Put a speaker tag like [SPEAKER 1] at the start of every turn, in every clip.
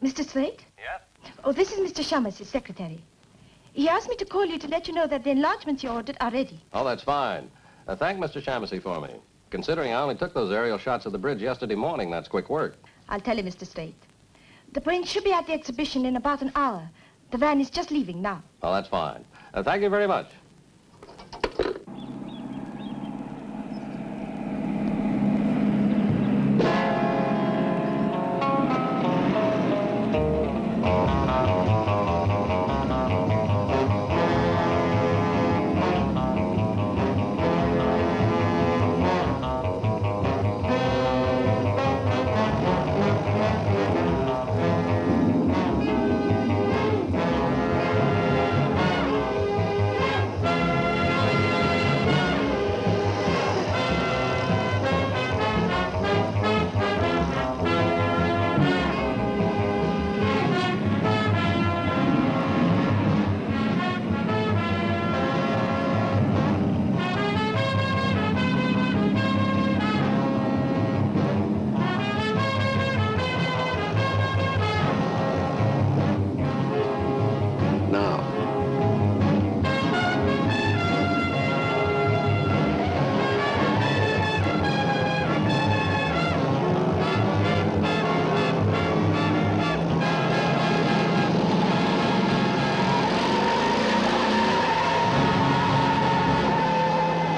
[SPEAKER 1] Mr. Slate?
[SPEAKER 2] Yes?
[SPEAKER 1] Oh, this is Mr. Shamus, his secretary. He asked me to call you to let you know that the enlargements you ordered are ready.
[SPEAKER 2] Oh, that's fine. Thank Mr. Shamusy for me. Considering I only took those aerial shots of the bridge yesterday morning, that's quick work.
[SPEAKER 1] I'll tell you, Mr. Slate. The plane should be at the exhibition in about an hour. The van is just leaving now.
[SPEAKER 2] Oh, that's fine. Thank you very much.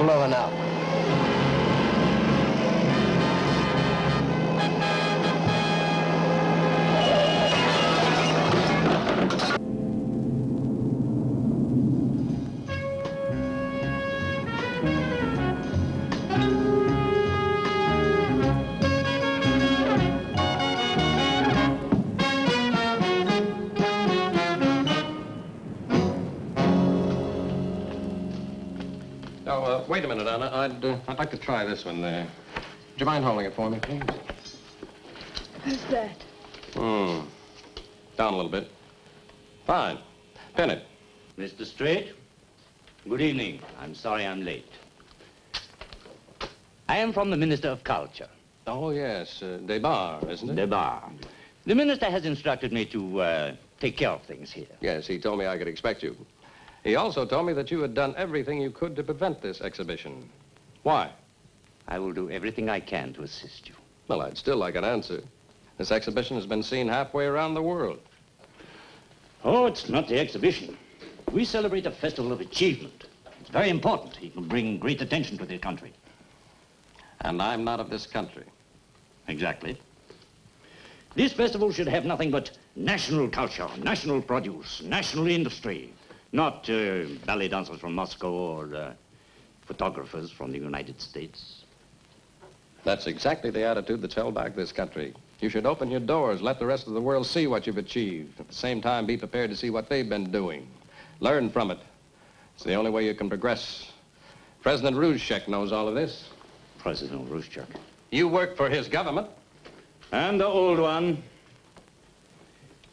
[SPEAKER 3] Blowing up.
[SPEAKER 2] Wait a minute, Anna. I'd like to try this one there. Would you mind holding it for me, please?
[SPEAKER 1] Who's that?
[SPEAKER 2] Down a little bit. Fine. Pin it.
[SPEAKER 4] Mr. Straight, good evening. I'm sorry I'm late. I am from the Minister of Culture.
[SPEAKER 2] Oh, yes. Debar, isn't it?
[SPEAKER 4] Debar. The minister has instructed me to take care of things here.
[SPEAKER 2] Yes, he told me I could expect you. He also told me that you had done everything you could to prevent this exhibition. Why?
[SPEAKER 4] I will do everything I can to assist you.
[SPEAKER 2] Well, I'd still like an answer. This exhibition has been seen halfway around the world.
[SPEAKER 4] Oh, it's not the exhibition. We celebrate a festival of achievement. It's very important. It will bring great attention to the country.
[SPEAKER 2] And I'm not of this country.
[SPEAKER 4] Exactly. This festival should have nothing but national culture, national produce, national industry. Not ballet dancers from Moscow or photographers from the United States.
[SPEAKER 2] That's exactly the attitude that's held back this country. You should open your doors, let the rest of the world see what you've achieved. At the same time, be prepared to see what they've been doing. Learn from it. It's the only way you can progress. President Ruzhek knows all of this.
[SPEAKER 4] President Ruzhek.
[SPEAKER 2] You work for his government.
[SPEAKER 4] And the old one.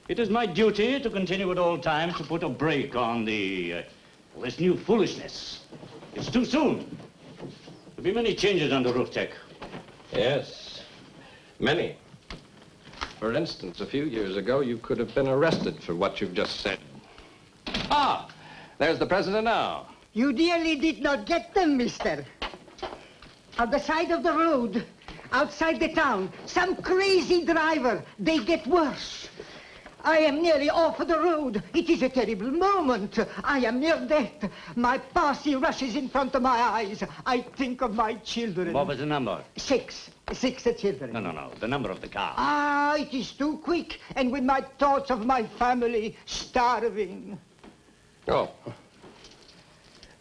[SPEAKER 4] It is my duty to continue at all times to put a brake on this new foolishness. It's too soon. There'll be many changes under Ruzhek.
[SPEAKER 2] Yes, many. For instance, a few years ago, you could have been arrested for what you've just said. Ah, there's the president now.
[SPEAKER 5] You dearly did not get them, mister. On the side of the road, outside the town, some crazy driver, they get worse. I am nearly off the road. It is a terrible moment. I am near death. My posse rushes in front of my eyes. I think of my children.
[SPEAKER 4] What was the number?
[SPEAKER 5] 6 children.
[SPEAKER 4] No. The number of the car.
[SPEAKER 5] Ah, it is too quick. And with my thoughts of my family starving.
[SPEAKER 2] Oh.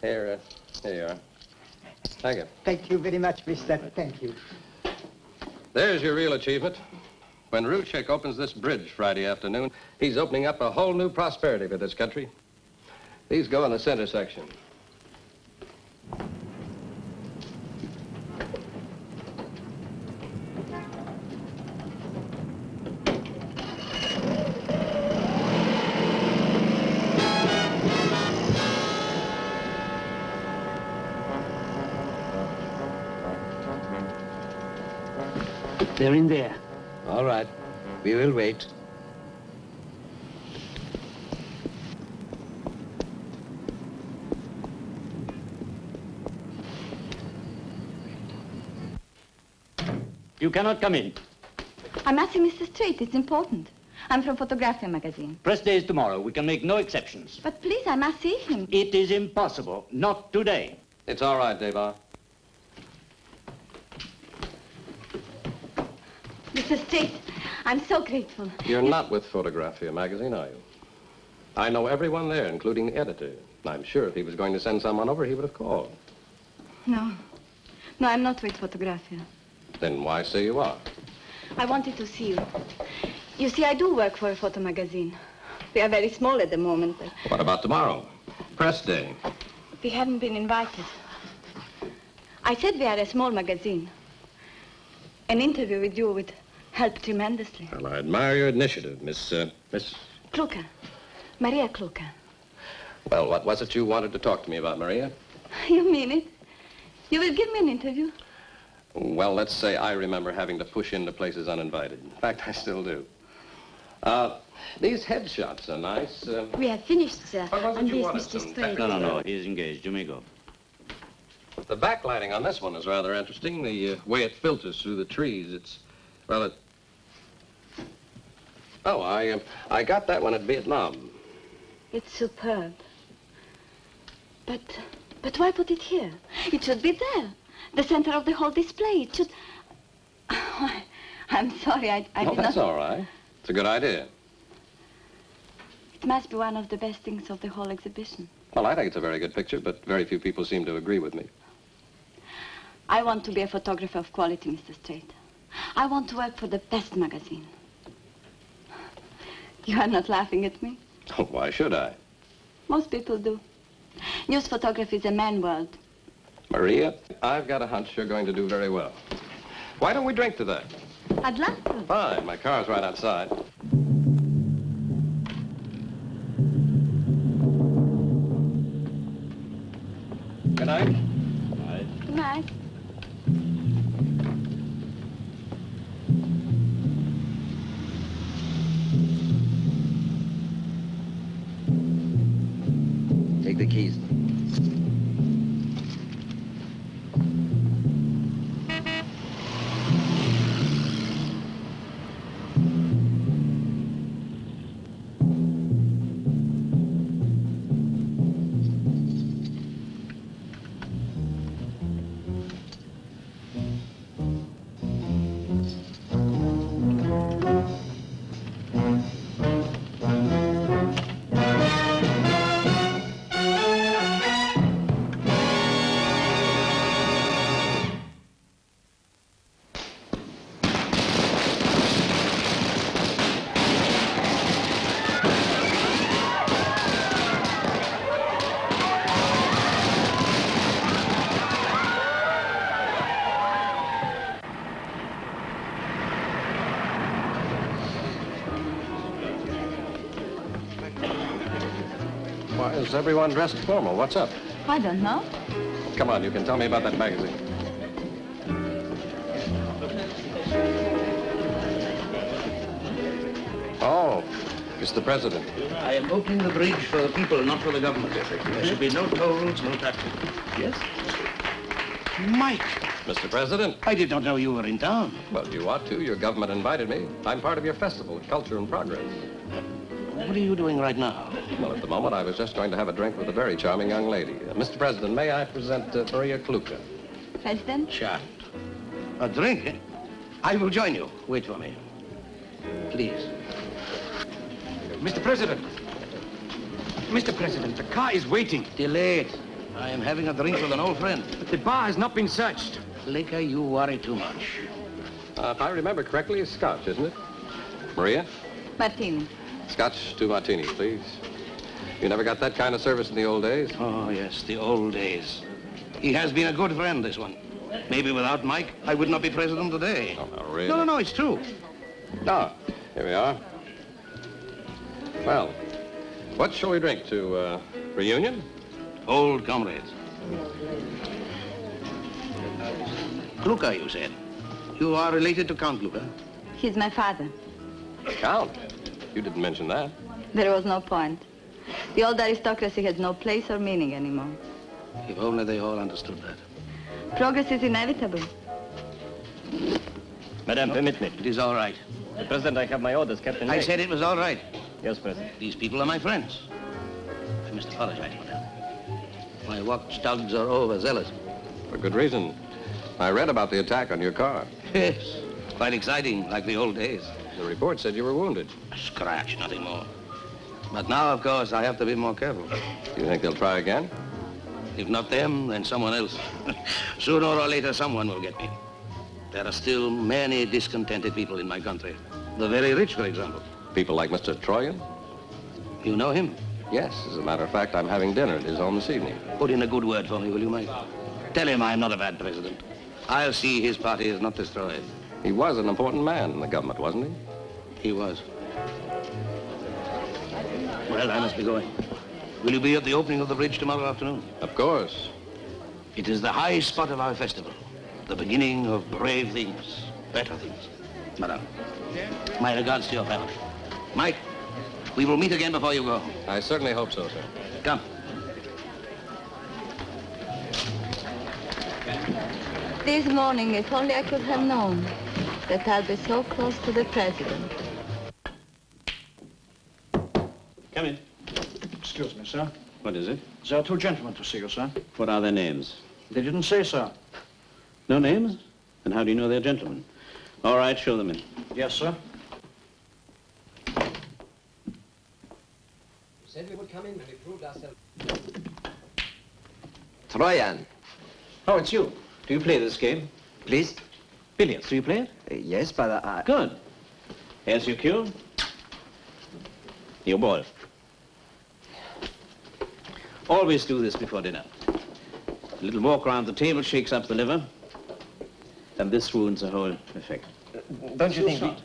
[SPEAKER 2] Here you are. Thank you.
[SPEAKER 5] Thank you very much, mister. Thank you.
[SPEAKER 2] There's your real achievement. When Ruzhek opens this bridge Friday afternoon, he's opening up a whole new prosperity for this country. These go in the center section.
[SPEAKER 3] They're in there.
[SPEAKER 4] All right. We will wait. You cannot come in.
[SPEAKER 6] I'm asking Mr. Strait. It's important. I'm from Photographia magazine.
[SPEAKER 4] Press day is tomorrow. We can make no exceptions.
[SPEAKER 6] But please, I must see him.
[SPEAKER 4] It is impossible. Not today.
[SPEAKER 2] It's all right, Deva.
[SPEAKER 6] Mr. Strait, I'm so grateful.
[SPEAKER 2] You're not with Photographia magazine, are you? I know everyone there, including the editor. I'm sure if he was going to send someone over, he would have called.
[SPEAKER 6] No. No, I'm not with Photographia.
[SPEAKER 2] Then why say you are?
[SPEAKER 6] I wanted to see you. You see, I do work for a photo magazine. We are very small at the moment, but
[SPEAKER 2] What about tomorrow? Press day.
[SPEAKER 6] we haven't been invited. I said we are a small magazine. An interview with you would help tremendously.
[SPEAKER 2] Well, I admire your initiative, Miss...
[SPEAKER 6] Kluka. Maria Kluka.
[SPEAKER 2] Well, what was it you wanted to talk to me about, Maria?
[SPEAKER 6] You mean it? You will give me an interview?
[SPEAKER 2] Well, let's say I remember having to push into places uninvited. In fact, I still do. These headshots are nice.
[SPEAKER 6] We have finished, sir.
[SPEAKER 2] What was it
[SPEAKER 6] On
[SPEAKER 2] you
[SPEAKER 6] this,
[SPEAKER 2] wanted?
[SPEAKER 6] Mr.
[SPEAKER 2] Some
[SPEAKER 6] Strait.
[SPEAKER 4] No. He's engaged. You may go.
[SPEAKER 2] The backlighting on this one is rather interesting. The way it filters through the trees. It's, well, it... Oh, I got that one at Vietnam.
[SPEAKER 6] It's superb. But why put it here? It should be there. The center of the whole display. It should... Oh, I'm sorry, I
[SPEAKER 2] Oh,
[SPEAKER 6] did
[SPEAKER 2] that's
[SPEAKER 6] not...
[SPEAKER 2] all right. It's a good idea.
[SPEAKER 6] It must be one of the best things of the whole exhibition.
[SPEAKER 2] Well, I think it's a very good picture, but very few people seem to agree with me.
[SPEAKER 6] I want to be a photographer of quality, Mr. Strait. I want to work for the best magazine. You are not laughing at me?
[SPEAKER 2] Oh, why should I?
[SPEAKER 6] Most people do. News photography is a man world.
[SPEAKER 2] Maria, I've got a hunch you're going to do very well. Why don't we drink to that?
[SPEAKER 6] I'd love to.
[SPEAKER 2] Fine, my car's right outside. Good night.
[SPEAKER 6] Good night.
[SPEAKER 3] Take the keys.
[SPEAKER 2] Why is everyone dressed formal? What's up?
[SPEAKER 6] I don't know.
[SPEAKER 2] Come on, you can tell me about that magazine. Oh, it's the president.
[SPEAKER 3] I am opening the bridge for the people, not for the government. There should be no tolls, no taxes. Yes?
[SPEAKER 7] Mike,
[SPEAKER 2] Mr. President.
[SPEAKER 7] I did not know you were in town.
[SPEAKER 2] Well, you ought to. Your government invited me. I'm part of your festival, Culture and Progress.
[SPEAKER 7] What are you doing right now?
[SPEAKER 2] Well, at the moment, I was just going to have a drink with a very charming young lady. Mr. President, may I present Maria Kluka?
[SPEAKER 6] President?
[SPEAKER 7] Chat. A drink, eh? I will join you. Wait for me. Please.
[SPEAKER 8] Mr. President. Mr. President, the car is waiting.
[SPEAKER 7] Delayed. I am having a drink with an old friend.
[SPEAKER 8] But the bar has not been searched.
[SPEAKER 7] Liquor, you worry too much.
[SPEAKER 2] If I remember correctly, it's Scotch, isn't it? Maria?
[SPEAKER 6] Martini.
[SPEAKER 2] Scotch, 2 martinis, please. You never got that kind of service in the old days?
[SPEAKER 7] Oh, yes, the old days. He has been a good friend, this one. Maybe without Mike, I would not be president today.
[SPEAKER 2] Oh, no, really?
[SPEAKER 7] No, it's true.
[SPEAKER 2] Ah, here we are. Well, what shall we drink to, reunion?
[SPEAKER 7] Old comrades. Kluka, you said. You are related to Count Kluka?
[SPEAKER 6] He's my father.
[SPEAKER 2] Count? You didn't mention that.
[SPEAKER 6] There was no point. The old aristocracy has no place or meaning anymore.
[SPEAKER 7] If only they all understood that.
[SPEAKER 6] Progress is inevitable.
[SPEAKER 4] Madame, permit me.
[SPEAKER 7] It is all right.
[SPEAKER 4] President, I have my orders, Captain
[SPEAKER 7] I
[SPEAKER 4] Lake.
[SPEAKER 7] said it was all right.
[SPEAKER 4] Yes, President.
[SPEAKER 7] These people are my friends. I must apologize, madame. My watchdogs are overzealous.
[SPEAKER 2] For good reason. I read about the attack on your car.
[SPEAKER 7] Yes, quite exciting, like the old days.
[SPEAKER 2] The report said you were wounded.
[SPEAKER 7] A scratch, nothing more. But now, of course, I have to be more careful.
[SPEAKER 2] Do you think they'll try again?
[SPEAKER 7] If not them, then someone else. Sooner or later, someone will get me. There are still many discontented people in my country. The very rich, for example.
[SPEAKER 2] People like Mr. Troyan?
[SPEAKER 7] You know him?
[SPEAKER 2] Yes, as a matter of fact, I'm having dinner at his home this evening.
[SPEAKER 7] Put in a good word for me, will you, Mike? Tell him I'm not a bad president. I'll see his party is not destroyed.
[SPEAKER 2] He was an important man in the government, wasn't he?
[SPEAKER 7] He was. Well, I must be going. Will you be at the opening of the bridge tomorrow afternoon?
[SPEAKER 2] Of course.
[SPEAKER 7] It is the high spot of our festival. The beginning of brave things, better things. Madame, my regards to your family. Mike, we will meet again before you go.
[SPEAKER 2] I certainly hope so, sir.
[SPEAKER 7] Come.
[SPEAKER 6] This morning, if only I could have known that I'll be so close to the president.
[SPEAKER 4] Come in.
[SPEAKER 9] Excuse me, sir.
[SPEAKER 4] What is it?
[SPEAKER 9] There are two gentlemen to see you, sir.
[SPEAKER 4] What are their names?
[SPEAKER 9] They didn't say, sir.
[SPEAKER 4] No names? And how do you know they're gentlemen? All right, show them in.
[SPEAKER 9] Yes, sir.
[SPEAKER 10] Said we would come in when we proved ourselves.
[SPEAKER 11] Troyan.
[SPEAKER 4] Oh, it's you. Do you play this game?
[SPEAKER 11] Please?
[SPEAKER 4] Billiards, do you play it?
[SPEAKER 11] Yes, but I...
[SPEAKER 4] Good. Here's your cue. Your ball. Always do this before dinner. A little walk around the table shakes up the liver, and this ruins the whole effect.
[SPEAKER 11] Don't you think...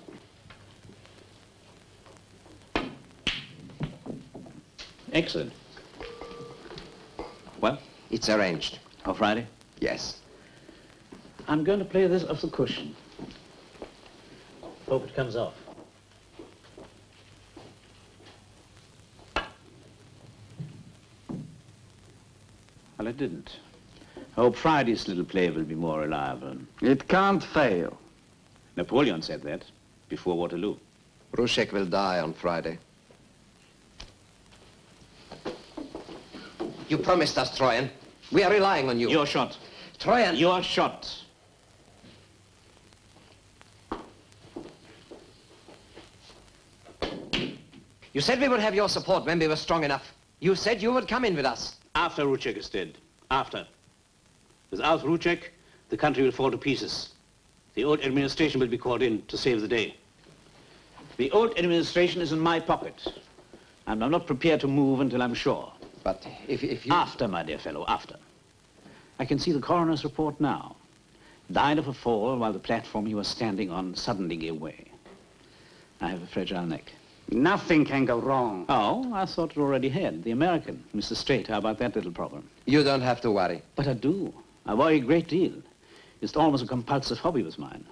[SPEAKER 4] Excellent. Well?
[SPEAKER 11] It's arranged.
[SPEAKER 4] On Friday?
[SPEAKER 11] Yes.
[SPEAKER 4] I'm going to play this off the cushion. Hope it comes off. Well, it didn't. I hope Friday's little play will be more reliable.
[SPEAKER 12] It can't fail.
[SPEAKER 4] Napoleon said that before Waterloo.
[SPEAKER 11] Rušek will die on Friday. You promised us, Troyan. We are relying on you.
[SPEAKER 4] Your shot.
[SPEAKER 11] Troyan!
[SPEAKER 4] Your shot.
[SPEAKER 11] You said we would have your support when we were strong enough. You said you would come in with us.
[SPEAKER 4] After Rušek is dead. After. Without Rušek, the country will fall to pieces. The old administration will be called in to save the day. The old administration is in my pocket. And I'm not prepared to move until I'm sure.
[SPEAKER 11] But if you...
[SPEAKER 4] After, my dear fellow, after. I can see the coroner's report now. Died of a fall while the platform he was standing on suddenly gave way. I have a fragile neck.
[SPEAKER 12] Nothing can go wrong.
[SPEAKER 4] Oh, I thought it already had. The American, Mr. Straight. How about that little problem?
[SPEAKER 11] You don't have to worry.
[SPEAKER 4] But I do. I worry a great deal. It's almost a compulsive hobby of mine.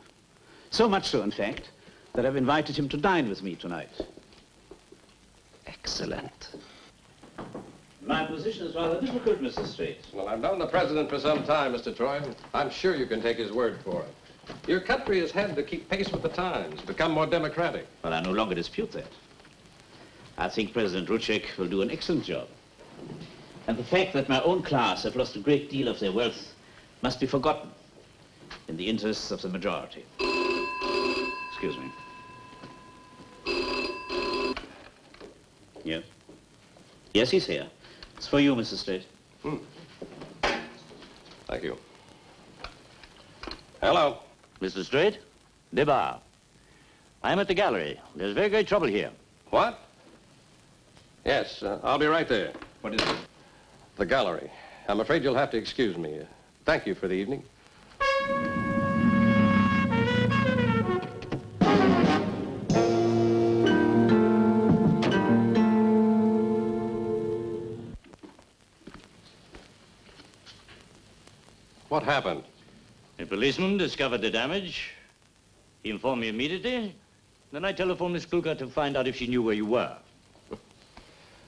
[SPEAKER 4] So much so, in fact, that I've invited him to dine with me tonight.
[SPEAKER 11] Excellent.
[SPEAKER 4] My position is rather difficult, Mr. Straight.
[SPEAKER 2] Well, I've known the president for some time, Mr. Troyan. I'm sure you can take his word for it. Your country has had to keep pace with the times, become more democratic.
[SPEAKER 4] Well, I no longer dispute that. I think President Rušek will do an excellent job. And the fact that my own class have lost a great deal of their wealth must be forgotten in the interests of the majority. Excuse me. Yes? Yes, he's here. It's for you, Mr. Straight.
[SPEAKER 2] Thank you. Hello.
[SPEAKER 4] Mr. Straight? Debar. I'm at the gallery. There's very great trouble here.
[SPEAKER 2] What? Yes, I'll be right there.
[SPEAKER 4] What is it?
[SPEAKER 2] The gallery. I'm afraid you'll have to excuse me. Thank you for the evening. What happened?
[SPEAKER 4] A policeman discovered the damage. He informed me immediately. Then I telephoned Miss Kluger to find out if she knew where you were.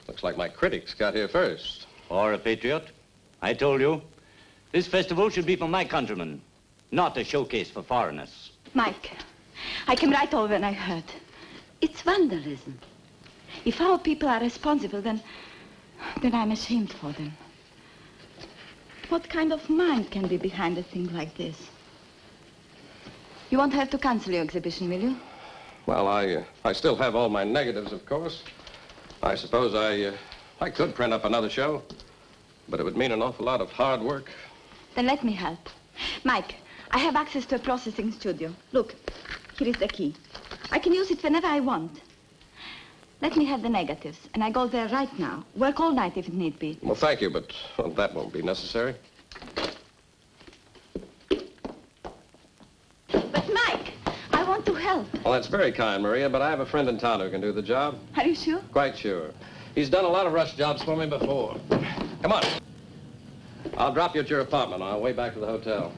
[SPEAKER 2] Looks like my critics got here first.
[SPEAKER 4] Or a patriot. I told you. This festival should be for my countrymen, not a showcase for foreigners.
[SPEAKER 6] Mike, I came right over when I heard. It's vandalism. If our people are responsible, then I'm ashamed for them. What kind of mind can be behind a thing like this? You won't have to cancel your exhibition, will you?
[SPEAKER 2] Well, I still have all my negatives, of course. I suppose I could print up another show, but it would mean an awful lot of hard work.
[SPEAKER 6] Then let me help. Mike, I have access to a processing studio. Look, here is the key. I can use it whenever I want. Let me have the negatives, and I go there right now. Work all night if it need be.
[SPEAKER 2] Well, thank you, but well, that won't be necessary.
[SPEAKER 6] But, Mike, I want to help.
[SPEAKER 2] Well, that's very kind, Maria, but I have a friend in town who can do the job.
[SPEAKER 6] Are you sure?
[SPEAKER 2] Quite sure. He's done a lot of rush jobs for me before. Come on. I'll drop you at your apartment on our way back to the hotel.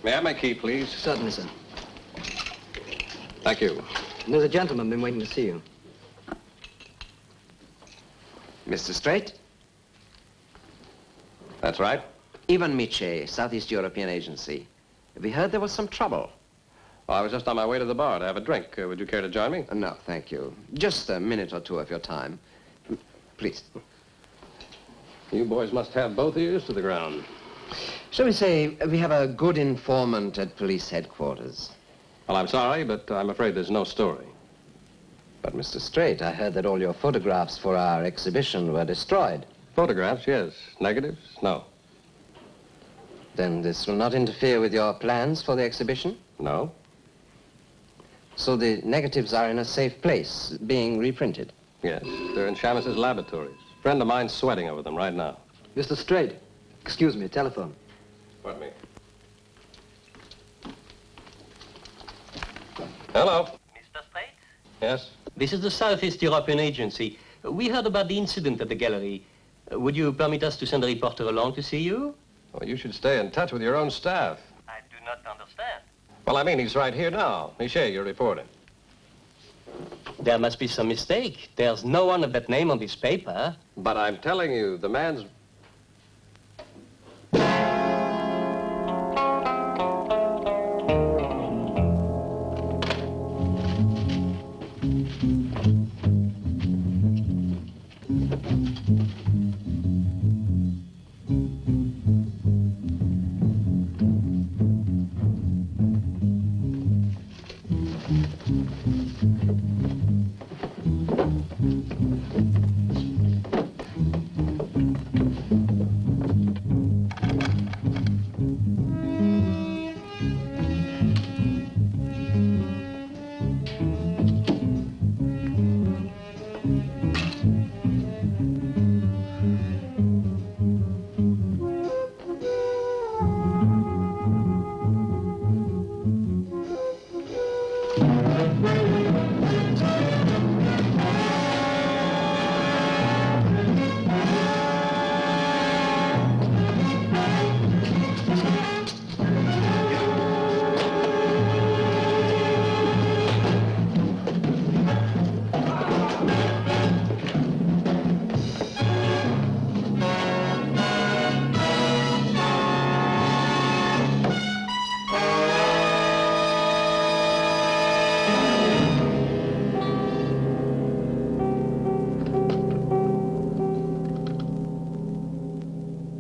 [SPEAKER 2] May I have my key, please?
[SPEAKER 11] Certainly, sir.
[SPEAKER 2] Thank you.
[SPEAKER 11] There's a gentleman been waiting to see you. Mr. Straight?
[SPEAKER 2] That's right.
[SPEAKER 11] Ivan Miche, Southeast European Agency. We heard there was some trouble.
[SPEAKER 2] Well, I was just on my way to the bar to have a drink. Would you care to join me?
[SPEAKER 11] No, thank you. Just a minute or two of your time. Please.
[SPEAKER 2] You boys must have both ears to the ground.
[SPEAKER 11] Shall we say we have a good informant at police headquarters?
[SPEAKER 2] Well, I'm sorry, but I'm afraid there's no story.
[SPEAKER 11] But, Mr. Straight, I heard that all your photographs for our exhibition were destroyed.
[SPEAKER 2] Photographs, yes. Negatives, no.
[SPEAKER 11] Then this will not interfere with your plans for the exhibition?
[SPEAKER 2] No.
[SPEAKER 11] So the negatives are in a safe place, being reprinted?
[SPEAKER 2] Yes, they're in Shamus's laboratories. A friend of mine's sweating over them right now.
[SPEAKER 11] Mr. Straight, excuse me, telephone.
[SPEAKER 2] Pardon me. Hello.
[SPEAKER 13] Mr. Straight?
[SPEAKER 2] Yes?
[SPEAKER 13] This is the Southeast European Agency. We heard about the incident at the gallery. Would you permit us to send a reporter along to see you?
[SPEAKER 2] Well, you should stay in touch with your own staff.
[SPEAKER 13] I do not understand.
[SPEAKER 2] Well, I mean, he's right here now. Miche, your reporter.
[SPEAKER 13] There must be some mistake. There's no one of that name on this paper.
[SPEAKER 2] But I'm telling you, the man's...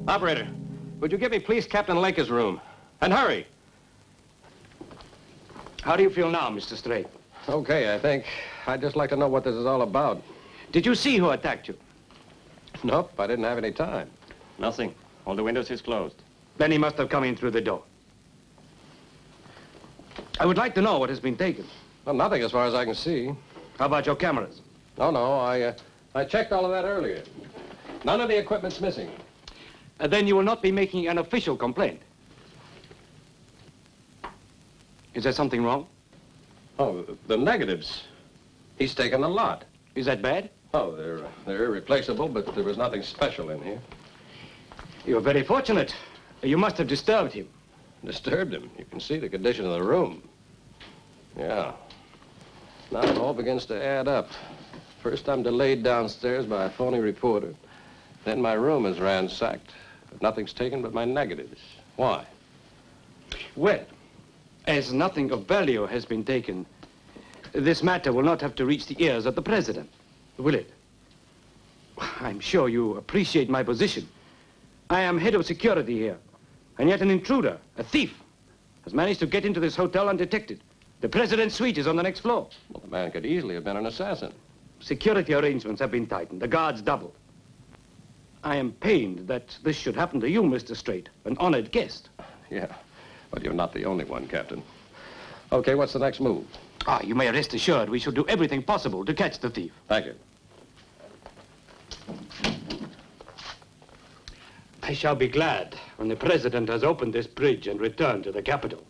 [SPEAKER 2] Operator, would you give me, please, Captain Laker's room? And hurry.
[SPEAKER 8] How do you feel now, Mr. Straight?
[SPEAKER 2] Okay, I think. I'd just like to know what this is all about.
[SPEAKER 8] Did you see who attacked you?
[SPEAKER 2] Nope, I didn't have any time.
[SPEAKER 4] Nothing. All the windows is closed.
[SPEAKER 8] Then he must have come in through the door. I would like to know what has been taken.
[SPEAKER 2] Well, nothing as far as I can see.
[SPEAKER 8] How about your cameras?
[SPEAKER 2] Oh, no, I checked all of that earlier. None of the equipment's missing.
[SPEAKER 8] Then you will not be making an official complaint. Is there something wrong?
[SPEAKER 2] Oh, the negatives. He's taken a lot.
[SPEAKER 8] Is that bad?
[SPEAKER 2] Oh, they're irreplaceable, but there was nothing special in here.
[SPEAKER 8] You're very fortunate. You must have disturbed him.
[SPEAKER 2] Disturbed him? You can see the condition of the room. Yeah. Now it all begins to add up. First I'm delayed downstairs by a phony reporter. Then my room is ransacked. But nothing's taken but my negatives. Why?
[SPEAKER 8] Well, as nothing of value has been taken, this matter will not have to reach the ears of the president, will it? I'm sure you appreciate my position. I am head of security here, and yet an intruder, a thief, has managed to get into this hotel undetected. The president's suite is on the next floor.
[SPEAKER 2] Well, the man could easily have been an assassin.
[SPEAKER 8] Security arrangements have been tightened, the guards doubled. I am pained that this should happen to you, Mr. Straight, an honored guest.
[SPEAKER 2] Yeah, but you're not the only one, Captain. Okay, what's the next move?
[SPEAKER 8] You may rest assured we shall do everything possible to catch the thief.
[SPEAKER 2] Thank you.
[SPEAKER 8] I shall be glad when the president has opened this bridge and returned to the capital.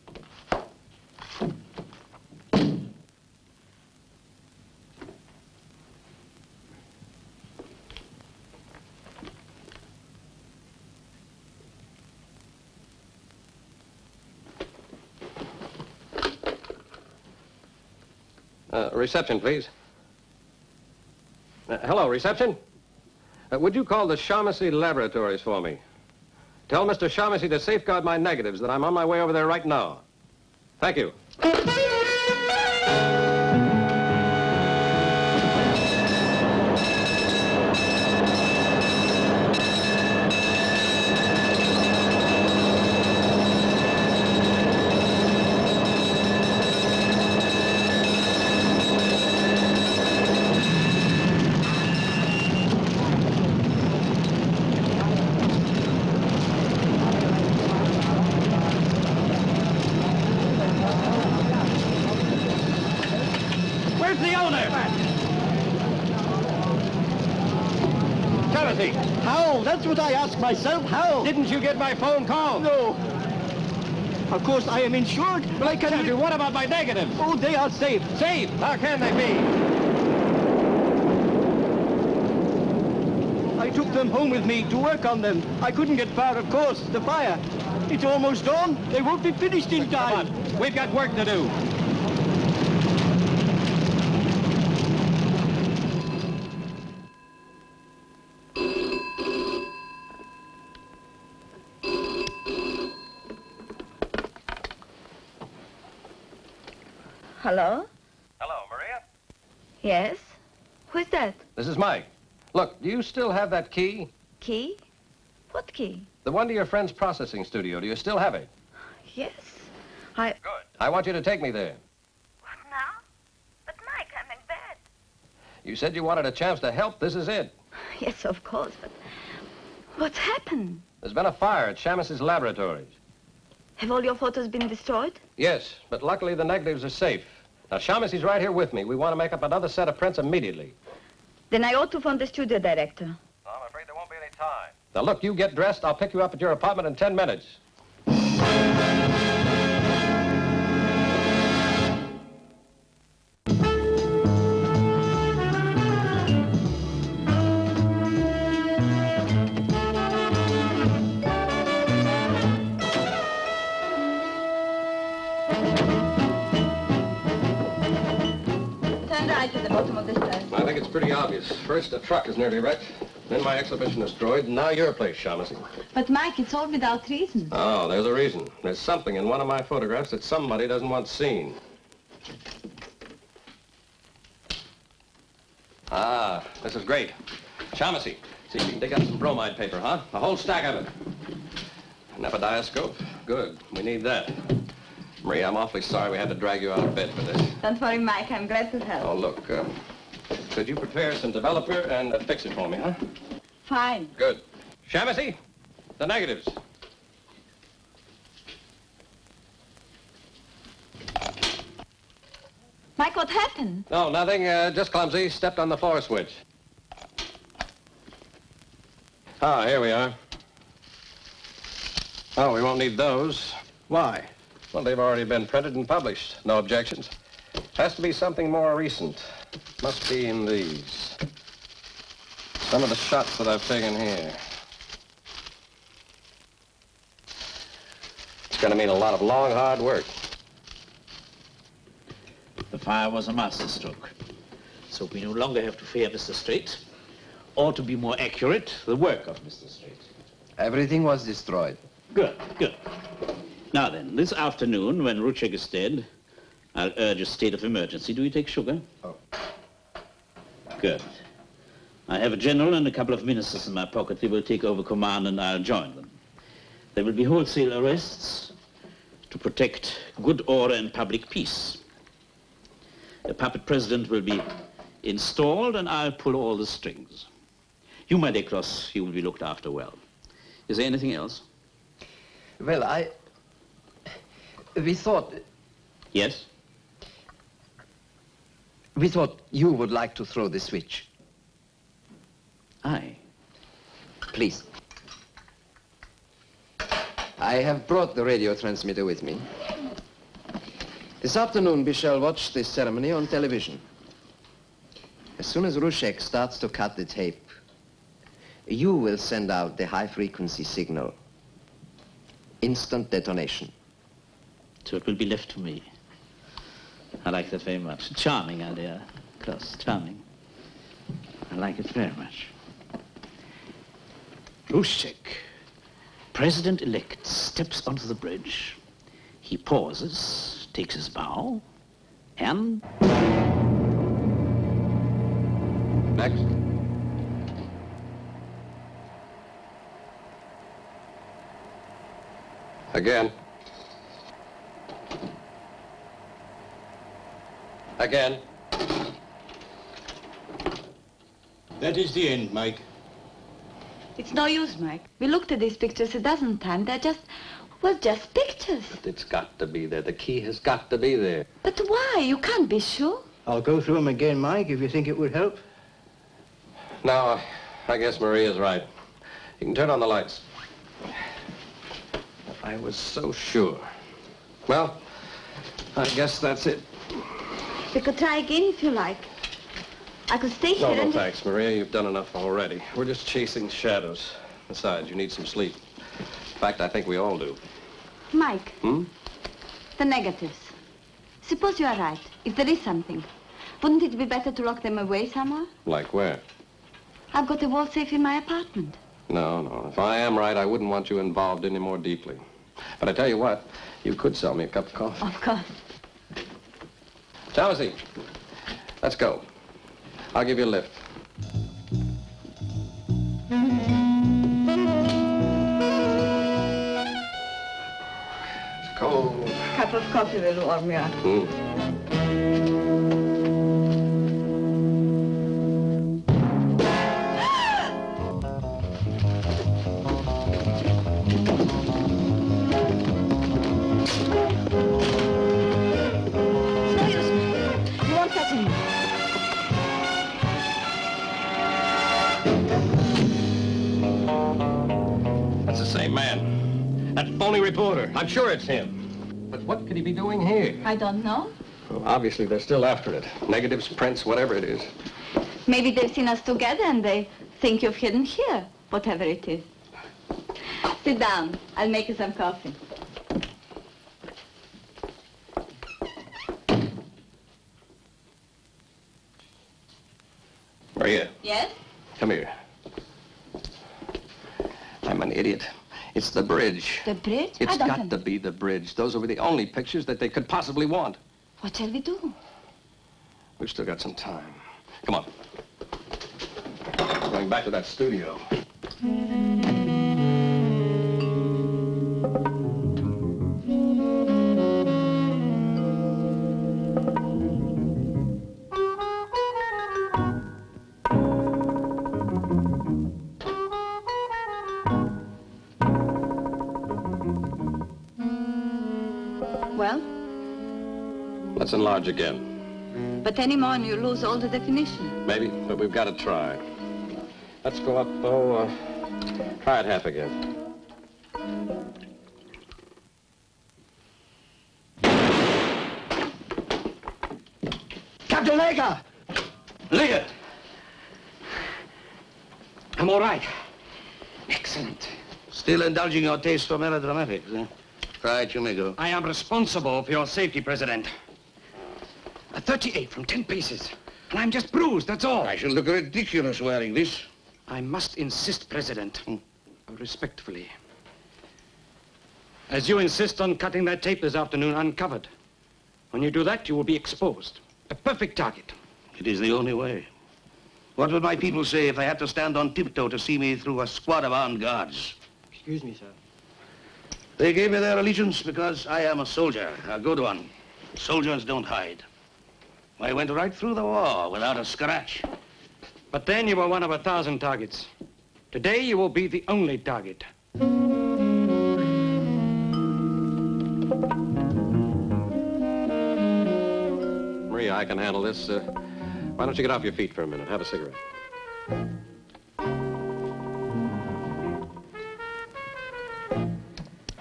[SPEAKER 2] Reception, please. Hello, reception. Would you call the Shaughnessy Laboratories for me? Tell Mr. Shaughnessy to safeguard my negatives, that I'm on my way over there right now. Thank you.
[SPEAKER 14] How? That's what I ask myself. How?
[SPEAKER 2] Didn't you get my phone call?
[SPEAKER 14] No. Of course, I am insured, but I can't...
[SPEAKER 2] Captain, what about my negatives?
[SPEAKER 14] Oh, they are safe.
[SPEAKER 2] Safe? How can they be?
[SPEAKER 14] I took them home with me to work on them. I couldn't get far, of course. The fire. It's almost dawn. They won't be finished in time.
[SPEAKER 2] Come on. We've got work to do.
[SPEAKER 6] Hello?
[SPEAKER 2] Hello, Maria?
[SPEAKER 6] Yes? Who's that?
[SPEAKER 2] This is Mike. Look, do you still have that key?
[SPEAKER 6] Key? What key?
[SPEAKER 2] The one to your friend's processing studio. Do you still have it?
[SPEAKER 6] Yes.
[SPEAKER 2] Good. I want you to take me there.
[SPEAKER 6] What now? But, Mike, I'm in bed.
[SPEAKER 2] You said you wanted a chance to help. This is it.
[SPEAKER 6] Yes, of course, but what's happened?
[SPEAKER 2] There's been a fire at Shaughnessy Laboratories.
[SPEAKER 6] Have all your photos been destroyed?
[SPEAKER 2] Yes, but luckily the negatives are safe. Now, Shaughnessy's right here with me. We want to make up another set of prints immediately.
[SPEAKER 6] Then I ought to phone the studio director.
[SPEAKER 2] I'm afraid there won't be any time. Now, look, you get dressed. I'll pick you up at your apartment in 10 minutes.
[SPEAKER 6] Turn right to the bottom of the stairs.
[SPEAKER 2] I think it's pretty obvious. First, the truck is nearly wrecked. Then my exhibition destroyed. And now your place, Shaughnessy.
[SPEAKER 6] But, Mike, it's all without reason.
[SPEAKER 2] Oh, there's a reason. There's something in one of my photographs that somebody doesn't want seen. Ah, this is great. Shaughnessy, see if you can dig up some bromide paper, huh? A whole stack of it. An epidioscope? Good. We need that. Maria, I'm awfully sorry we had to drag you out of bed for this.
[SPEAKER 6] Don't worry, Mike. I'm glad to help.
[SPEAKER 2] Oh, look, could you prepare some developer and fix it for me, huh?
[SPEAKER 6] Fine.
[SPEAKER 2] Good. Shaughnessy, the negatives.
[SPEAKER 6] Mike, what happened?
[SPEAKER 2] No, nothing. Just clumsy. Stepped on the floor switch. Ah, here we are. Oh, we won't need those.
[SPEAKER 10] Why?
[SPEAKER 2] Well, they've already been printed and published. No objections. Has to be something more recent. Must be in these. Some of the shots that I've taken here. It's going to mean a lot of long, hard work.
[SPEAKER 3] The fire was a masterstroke. So we no longer have to fear Mr. Straight, or to be more accurate, the work of Mr. Straight.
[SPEAKER 11] Everything was destroyed.
[SPEAKER 3] Good, good. Now then, this afternoon, when Ruchek is dead, I'll urge a state of emergency. Do you take sugar?
[SPEAKER 11] Oh.
[SPEAKER 3] Good. I have a general and a couple of ministers in my pocket. They will take over command and I'll join them. There will be wholesale arrests to protect good order and public peace. A puppet president will be installed and I'll pull all the strings. You, my dear Cross, you will be looked after well. Is there anything else?
[SPEAKER 11] Well, we thought...
[SPEAKER 3] Yes?
[SPEAKER 11] We thought you would like to throw the switch.
[SPEAKER 3] Aye.
[SPEAKER 11] Please. I have brought the radio transmitter with me. This afternoon, we shall watch this ceremony on television. As soon as Ruchek starts to cut the tape, you will send out the high-frequency signal. Instant detonation.
[SPEAKER 3] So it will be left to me. I like that very much. Charming idea, Klaus, charming. I like it very much. Ruchek, president-elect, steps onto the bridge. He pauses, takes his bow, and...
[SPEAKER 2] Next. Again. Again.
[SPEAKER 4] That is the end, Mike.
[SPEAKER 6] It's no use, Mike. We looked at these pictures a dozen times. They're just, well, just pictures.
[SPEAKER 2] But it's got to be there. The key has got to be there.
[SPEAKER 6] But why? You can't be sure.
[SPEAKER 10] I'll go through them again, Mike, if you think it would help.
[SPEAKER 2] No, I guess Maria's right. You can turn on the lights. I was so sure. Well, I guess that's it.
[SPEAKER 6] We could try again if you like. I could stay here
[SPEAKER 2] No,
[SPEAKER 6] and...
[SPEAKER 2] thanks, Maria. You've done enough already. We're just chasing shadows. Besides, you need some sleep. In fact, I think we all do.
[SPEAKER 6] Mike.
[SPEAKER 2] Hmm?
[SPEAKER 6] The negatives. Suppose you are right. If there is something, wouldn't it be better to lock them away somewhere?
[SPEAKER 2] Like where?
[SPEAKER 6] I've got a wall safe in my apartment.
[SPEAKER 2] No. If I am right, I wouldn't want you involved any more deeply. But I tell you what, you could sell me a cup of coffee.
[SPEAKER 6] Of course.
[SPEAKER 2] Shaughnessy, let's go. I'll give you a lift. It's cold.
[SPEAKER 6] Cup of coffee will warm you up.
[SPEAKER 2] That's the same man. That phony reporter. I'm sure it's him. But what could he be doing here?
[SPEAKER 6] I don't know.
[SPEAKER 2] Well, obviously, they're still after it. Negatives, prints, whatever it is.
[SPEAKER 6] Maybe they've seen us together and they think you've hidden here, whatever it is. Sit down. I'll make you some coffee.
[SPEAKER 2] Maria.
[SPEAKER 6] Yes?
[SPEAKER 2] Come here. I'm an idiot. It's the bridge.
[SPEAKER 6] The bridge?
[SPEAKER 2] It's got to be the bridge. Those were the only pictures that they could possibly want.
[SPEAKER 6] What shall we do?
[SPEAKER 2] We've still got some time. Come on. Going back to that studio.
[SPEAKER 6] well?
[SPEAKER 2] Let's enlarge again.
[SPEAKER 6] But any more and you lose all the definition.
[SPEAKER 2] Maybe, but we've got to try. Let's go up, try it half again.
[SPEAKER 14] Captain Lega!
[SPEAKER 8] Lega! I'm all right. Excellent.
[SPEAKER 7] Still indulging your taste for melodramatics, eh? Right, you may go.
[SPEAKER 8] I am responsible for your safety, President. A 38 from 10 paces. And I'm just bruised, that's all.
[SPEAKER 7] I shall look ridiculous wearing this.
[SPEAKER 8] I must insist, President, respectfully. As you insist on cutting that tape this afternoon uncovered. When you do that, you will be exposed. A perfect target.
[SPEAKER 7] It is the only way. What would my people say if they had to stand on tiptoe to see me through a squad of armed guards?
[SPEAKER 14] Excuse me, sir.
[SPEAKER 7] They gave me their allegiance because I am a soldier, a good one. Soldiers don't hide. I went right through the war without a scratch.
[SPEAKER 8] But then you were one of 1,000 targets. Today you will be the only target.
[SPEAKER 2] Maria, I can handle this. Why don't you get off your feet for a minute? Have a cigarette.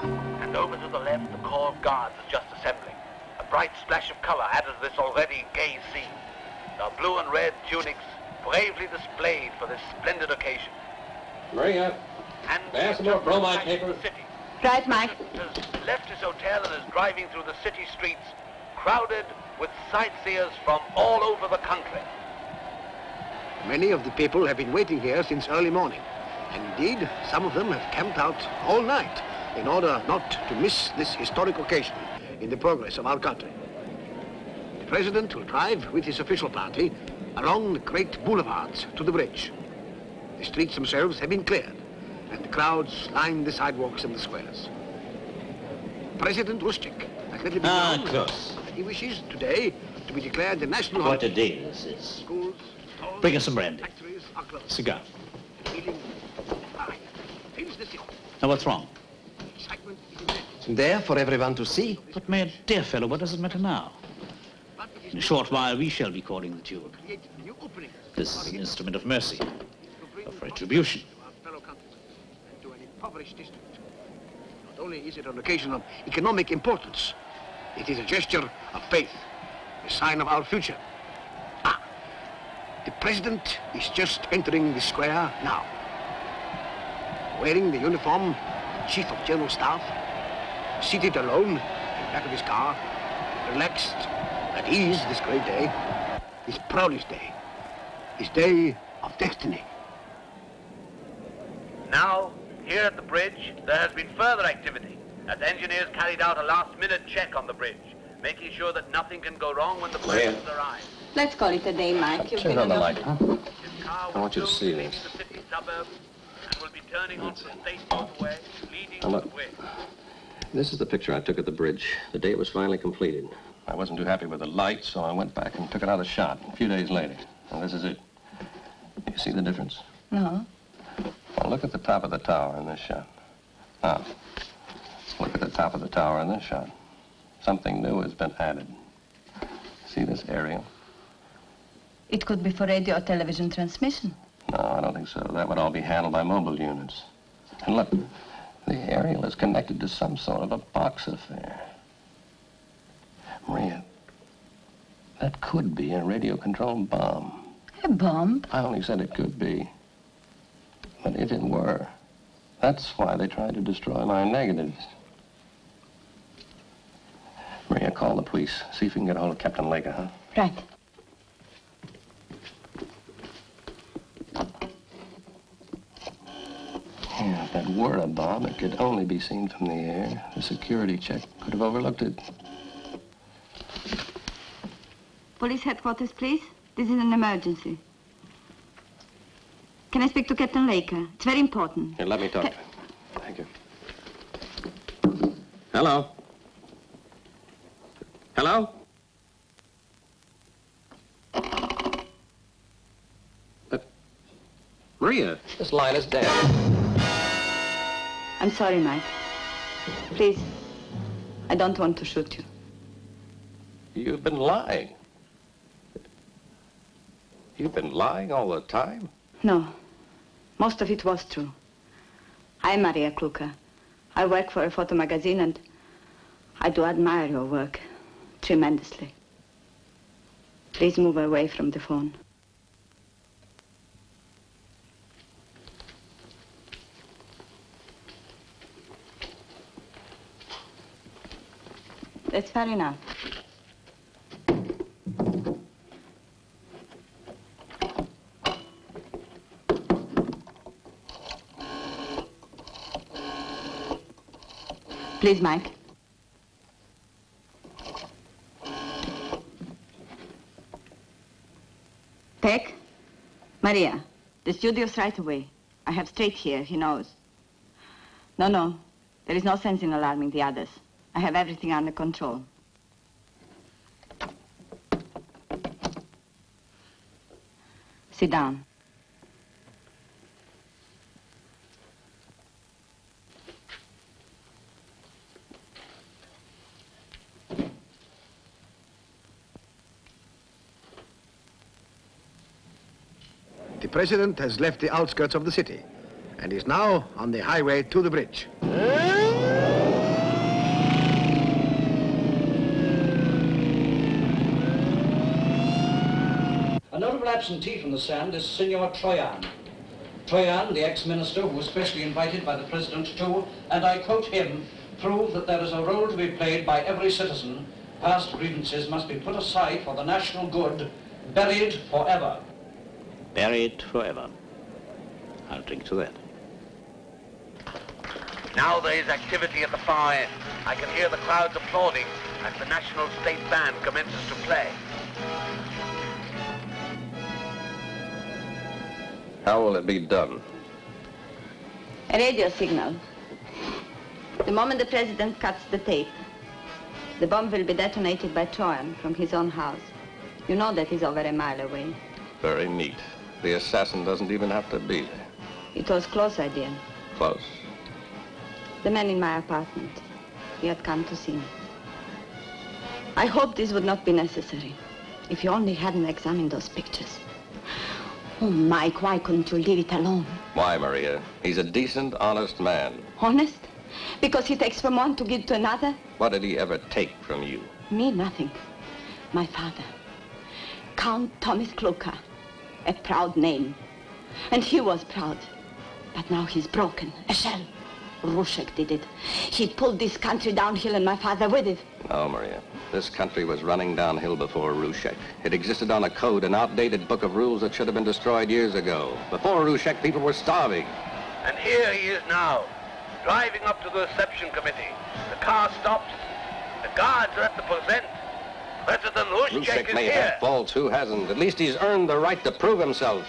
[SPEAKER 15] And over to the left, the Corps of Guards is just assembling. A bright splash of color added to this already gay scene. Their blue and red tunics bravely displayed for this splendid occasion.
[SPEAKER 2] Maria, pass some more bromide paper.
[SPEAKER 6] Right, Mike.
[SPEAKER 15] Has left his hotel and is driving through the city streets, crowded with sightseers from all over the country.
[SPEAKER 16] Many of the people have been waiting here since early morning. And indeed, some of them have camped out all night in order not to miss this historic occasion in the progress of our country. The President will drive with his official party along the great boulevards to the bridge. The streets themselves have been cleared, and the crowds line the sidewalks and the squares. President Rushchek has let it be known
[SPEAKER 3] close.
[SPEAKER 16] that he wishes today to be declared the national
[SPEAKER 3] What a
[SPEAKER 16] holiday.
[SPEAKER 3] day this is.
[SPEAKER 16] Schools, stores,
[SPEAKER 3] Bring us some brandy.
[SPEAKER 16] factories are closed.
[SPEAKER 3] Cigar.
[SPEAKER 16] Feeling high. Fills the city.
[SPEAKER 3] Now, what's wrong?
[SPEAKER 16] Excitement is immense.
[SPEAKER 11] There for everyone to see.
[SPEAKER 3] But, my dear fellow, what does it matter now? In a short while, we shall be calling the tune. This is an instrument of mercy, of retribution.
[SPEAKER 16] Fellow countrymen and to an impoverished district. Not only is it an occasion of economic importance, it is a gesture of faith, a sign of our future. The President is just entering the square now. Wearing the uniform of Chief of General Staff, seated alone in the back of his car, relaxed, at ease this great day, his proudest day, his day of destiny.
[SPEAKER 15] Now, here at the bridge, there has been further activity as engineers carried out a last-minute check on the bridge, making sure that nothing can go wrong when the President arrives.
[SPEAKER 6] Let's call it a day, Mike. You've
[SPEAKER 2] Turn
[SPEAKER 6] been
[SPEAKER 2] on the
[SPEAKER 6] enough.
[SPEAKER 2] light, huh? I want you to see this.
[SPEAKER 15] The city suburbs and will be turning onto the state motorway leading
[SPEAKER 2] Now
[SPEAKER 15] to
[SPEAKER 2] look,
[SPEAKER 15] the bridge.
[SPEAKER 2] this is the picture I took at the bridge the day it was finally completed. I wasn't too happy with the light, so I went back and took another shot a few days later. And this is it. You see the difference?
[SPEAKER 6] No.
[SPEAKER 2] Well, look at the top of the tower in this shot. Now, look at the top of the tower in this shot. Something new has been added. See this aerial?
[SPEAKER 6] It could be for radio or television transmission.
[SPEAKER 2] No, I don't think so. That would all be handled by mobile units. And look, the aerial is connected to some sort of a box affair. Maria, that could be a radio-controlled bomb.
[SPEAKER 6] A bomb?
[SPEAKER 2] I only said it could be. But if it were, that's why they tried to destroy my negatives. Maria, call the police. See if you can get a hold of Captain Lega, huh?
[SPEAKER 6] Right.
[SPEAKER 2] Yeah, if that were a bomb, it could only be seen from the air. The security check could have overlooked it.
[SPEAKER 6] Police headquarters, please. This is an emergency. Can I speak to Captain Laker? It's very important.
[SPEAKER 2] Here, let me talk to him. Thank you. Hello? Hello? Maria, this line is dead.
[SPEAKER 6] I'm sorry, Mike. Please, I don't want to shoot you.
[SPEAKER 2] You've been lying. You've been lying all the time?
[SPEAKER 6] No. Most of it was true. I'm Maria Kluka. I work for a photo magazine and I do admire your work tremendously. Please move away from the phone. That's fair enough. Please, Mike. Peck? Maria, the studio's right away. I have Straight here, he knows. No. There is no sense in alarming the others. I have everything under control. Sit down.
[SPEAKER 16] The president has left the outskirts of the city and is now on the highway to the bridge.
[SPEAKER 9] A notable absentee from the stand is Senor Troyan. Troyan, the ex-minister who was specially invited by the president to, and I quote him, prove that there is a role to be played by every citizen. Past grievances must be put aside for the national good, buried forever.
[SPEAKER 3] Buried forever. I'll drink to that.
[SPEAKER 15] Now there is activity at the far end. I can hear the crowds applauding as the National State Band commences to play.
[SPEAKER 2] How will it be done?
[SPEAKER 6] A radio signal. The moment the president cuts the tape, the bomb will be detonated by Troyan from his own house. You know that he's over a mile away.
[SPEAKER 2] Very neat. The assassin doesn't even have to be there.
[SPEAKER 6] It was close, I dear.
[SPEAKER 2] Close.
[SPEAKER 6] The man in my apartment. He had come to see me. I hoped this would not be necessary. If you only hadn't examined those pictures. Oh, Mike, why couldn't you leave it alone?
[SPEAKER 2] Why, Maria? He's a decent, honest man.
[SPEAKER 6] Honest? Because he takes from one to give to another?
[SPEAKER 2] What did he ever take from you?
[SPEAKER 6] Me, nothing. My father. Count Thomas Kluka. A proud name. And he was proud. But now he's broken. A shell. Rushek did it. He pulled this country downhill and my father with it.
[SPEAKER 2] No, Maria. This country was running downhill before Rushek. It existed on a code, an outdated book of rules that should have been destroyed years ago. Before Rushek, people were starving.
[SPEAKER 15] And here he is now, driving up to the reception committee. The car stops. The guards are at the present. President Rushek
[SPEAKER 2] Rushek
[SPEAKER 15] is
[SPEAKER 2] may
[SPEAKER 15] here.
[SPEAKER 2] have faults. Who hasn't? At least he's earned the right to prove himself.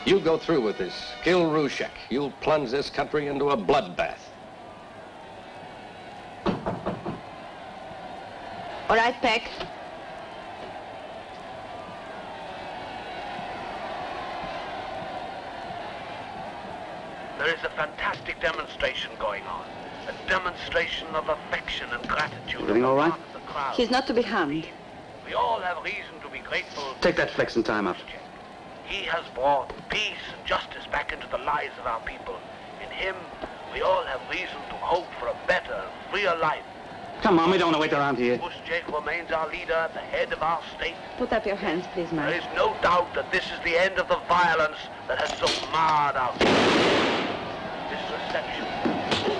[SPEAKER 2] You go through with this. Kill Rushek. You'll plunge this country into a bloodbath.
[SPEAKER 6] All right, Peck.
[SPEAKER 15] There is a fantastic demonstration going on. A demonstration of affection and gratitude.
[SPEAKER 12] Everything all right?
[SPEAKER 15] The crowd.
[SPEAKER 6] He's not to be harmed.
[SPEAKER 15] We all have reason to be grateful.
[SPEAKER 12] Take that flex and tie him up.
[SPEAKER 15] He has brought peace and justice back into the lives of our people. In him, we all have reason to hope for a better, freer life.
[SPEAKER 12] Come on, we don't want to wait around here.
[SPEAKER 15] Bushjek remains our leader at the head of our state.
[SPEAKER 6] Put up your hands, please,
[SPEAKER 15] There
[SPEAKER 6] Mike.
[SPEAKER 15] is no doubt that this is the end of the violence that has so marred our This reception,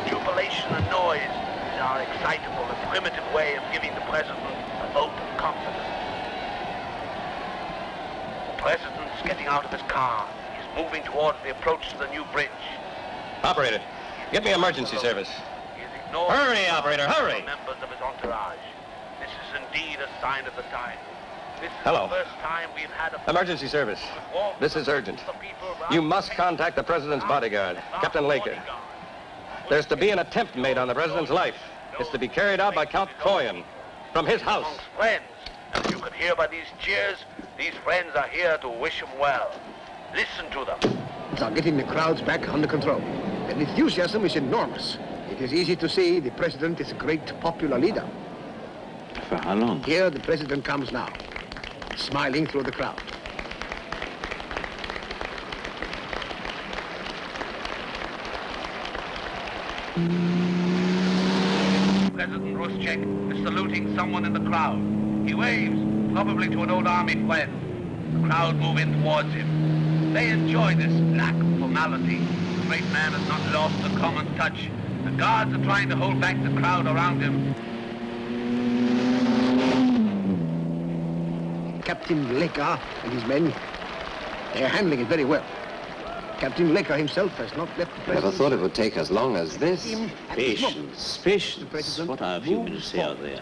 [SPEAKER 15] jubilation and noise is our excitable and primitive way of giving the president a vote of confidence. The president's getting out of his car. He's moving towards the approach to the new bridge.
[SPEAKER 2] Operator, get me emergency service. Hurry, operator, hurry!
[SPEAKER 15] Members of his entourage. This is indeed a sign of the time. This is
[SPEAKER 2] Hello.
[SPEAKER 15] the first time we've had a
[SPEAKER 2] Emergency service. This is urgent. You must contact the president's bodyguard, Captain Laker. There's to be an attempt made on the president's life. It's to be carried out by Count Troyan from his house.
[SPEAKER 15] Friends, as you can hear by these cheers, these friends are here to wish him well. Listen to them.
[SPEAKER 16] Are getting the crowds back under control. The enthusiasm is enormous. It is easy to see the president is a great popular leader.
[SPEAKER 3] For how long?
[SPEAKER 16] Here the president comes now, smiling through the crowd.
[SPEAKER 15] President Rushchek is saluting someone in the crowd. He waves, probably to an old army friend. The crowd move in towards him. They enjoy this lack of formality. The great man has not lost the common touch. The guards are trying to hold back the crowd around him.
[SPEAKER 16] Captain Lecker and his men, they are handling it very well. Captain Lecker himself has not left the president.
[SPEAKER 11] Never thought it would take as long as this.
[SPEAKER 3] Patience, patience. What are a few minutes here or there?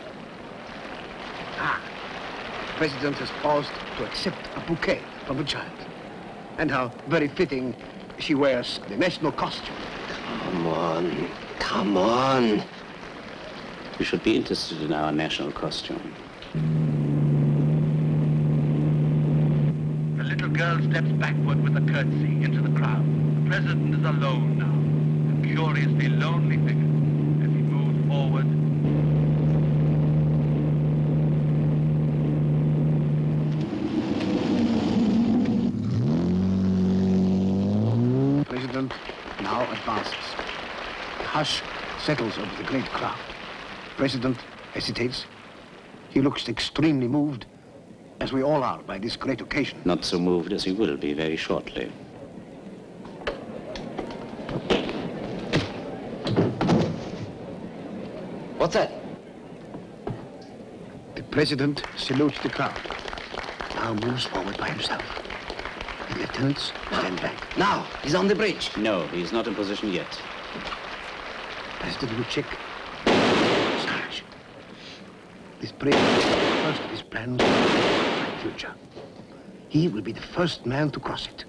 [SPEAKER 16] The president has paused to accept a bouquet from a child. And how very fitting she wears the national costume.
[SPEAKER 11] Come on, come on.
[SPEAKER 3] You should be interested in our national costume.
[SPEAKER 15] The little girl steps backward with a curtsy into the crowd. The president is alone now, a curiously lonely figure as he moves forward.
[SPEAKER 16] The president now advances. A hush settles over the great crowd. The president hesitates. He looks extremely moved, as we all are by this great occasion.
[SPEAKER 3] Not so moved as he will be very shortly.
[SPEAKER 11] What's that?
[SPEAKER 16] The president salutes the crowd. Now moves forward by himself. The lieutenants stand back.
[SPEAKER 11] Now, he's on the bridge.
[SPEAKER 3] No, he's not in position yet.
[SPEAKER 16] President Rushchek. Sarge. This bridge is the first of his plans for the future. He will be the first man to cross it.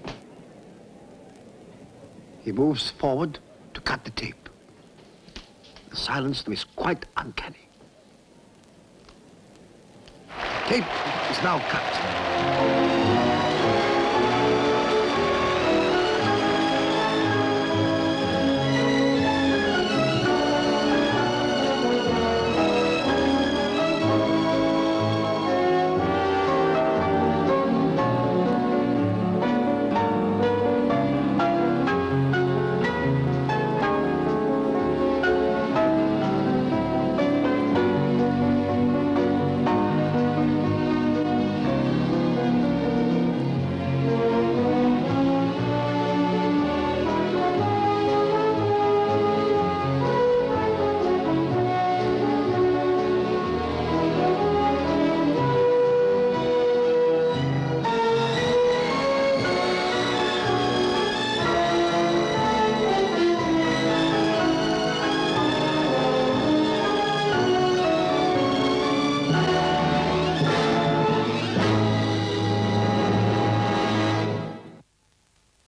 [SPEAKER 16] He moves forward to cut the tape. The silence is quite uncanny. Tape is now cut.